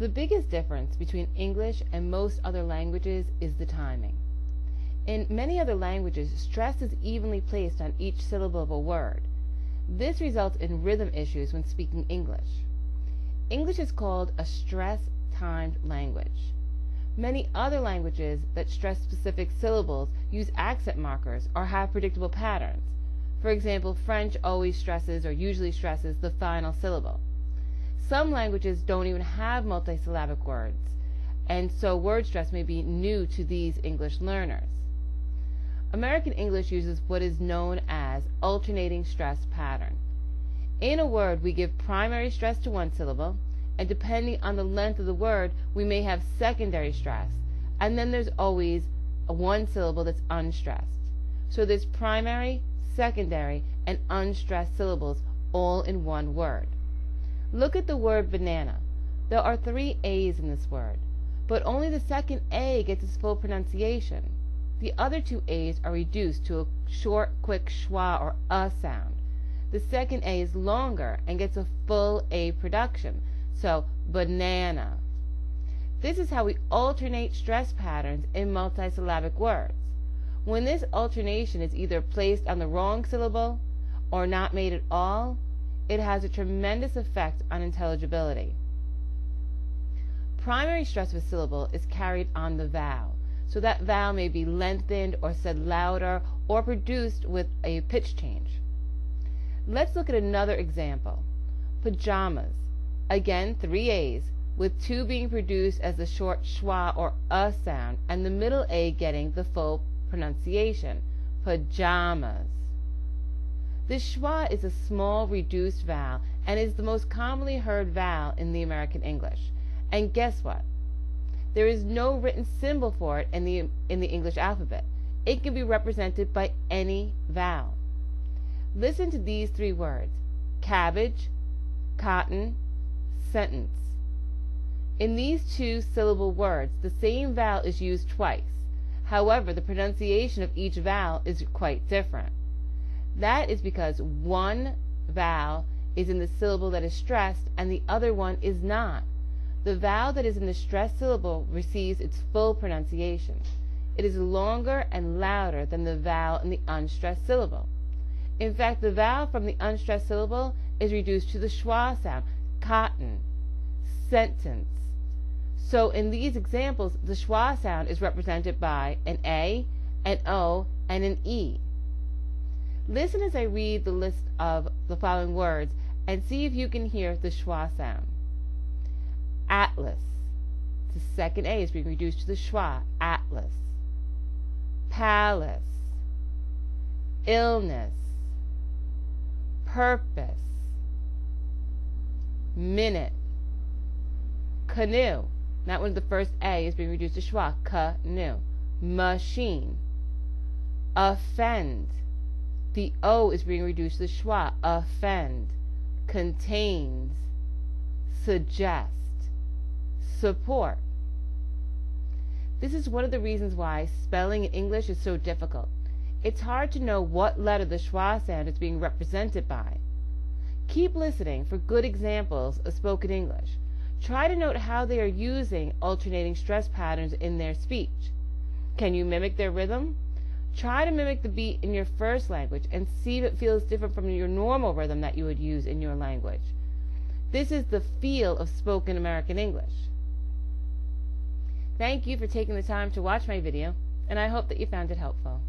The biggest difference between English and most other languages is the timing. In many other languages, stress is evenly placed on each syllable of a word. This results in rhythm issues when speaking English. English is called a stress-timed language. Many other languages that stress specific syllables use accent markers or have predictable patterns. For example, French always stresses or usually stresses the final syllable. Some languages don't even have multisyllabic words, and so word stress may be new to these English learners. American English uses what is known as alternating stress pattern. In a word, we give primary stress to one syllable, and depending on the length of the word, we may have secondary stress, and then there's always one syllable that's unstressed. So there's primary, secondary, and unstressed syllables all in one word. Look at the word banana. There are 3 A's in this word, but only the second A gets its full pronunciation. The other 2 A's are reduced to a short, quick schwa or sound. The second A is longer and gets a full A production, so banana. This is how we alternate stress patterns in multisyllabic words. When this alternation is either placed on the wrong syllable or not made at all, it has a tremendous effect on intelligibility. Primary stress of a syllable is carried on the vowel, so that vowel may be lengthened or said louder or produced with a pitch change. Let's look at another example. Pajamas. Again, 3 A's, with 2 being produced as the short schwa or sound, and the middle A getting the full pronunciation. Pajamas. The schwa is a small reduced vowel and is the most commonly heard vowel in the American English. And guess what? There is no written symbol for it in the English alphabet. It can be represented by any vowel. Listen to these 3 words: cabbage, cotton, sentence. In these 2-syllable words, the same vowel is used twice. However, the pronunciation of each vowel is quite different. That is because one vowel is in the syllable that is stressed and the other one is not. The vowel that is in the stressed syllable receives its full pronunciation. It is longer and louder than the vowel in the unstressed syllable. In fact, the vowel from the unstressed syllable is reduced to the schwa sound, cotton, sentence. So in these examples, the schwa sound is represented by an A, an O, and an E. Listen as I read the list of the following words and see if you can hear the schwa sound. Atlas. The second A is being reduced to the schwa, atlas. Palace. Illness. Purpose. Minute. Canoe. That one, the first A is being reduced to schwa, canoe. Machine. Offend. The O is being reduced to the schwa, offend. Contains. Suggest. Support. This is one of the reasons why spelling in English is so difficult. It's hard to know what letter the schwa sound is being represented by. Keep listening for good examples of spoken English. Try to note how they are using alternating stress patterns in their speech. Can you mimic their rhythm? Try to mimic the beat in your first language and see if it feels different from your normal rhythm that you would use in your language. This is the feel of spoken American English. Thank you for taking the time to watch my video, and I hope that you found it helpful.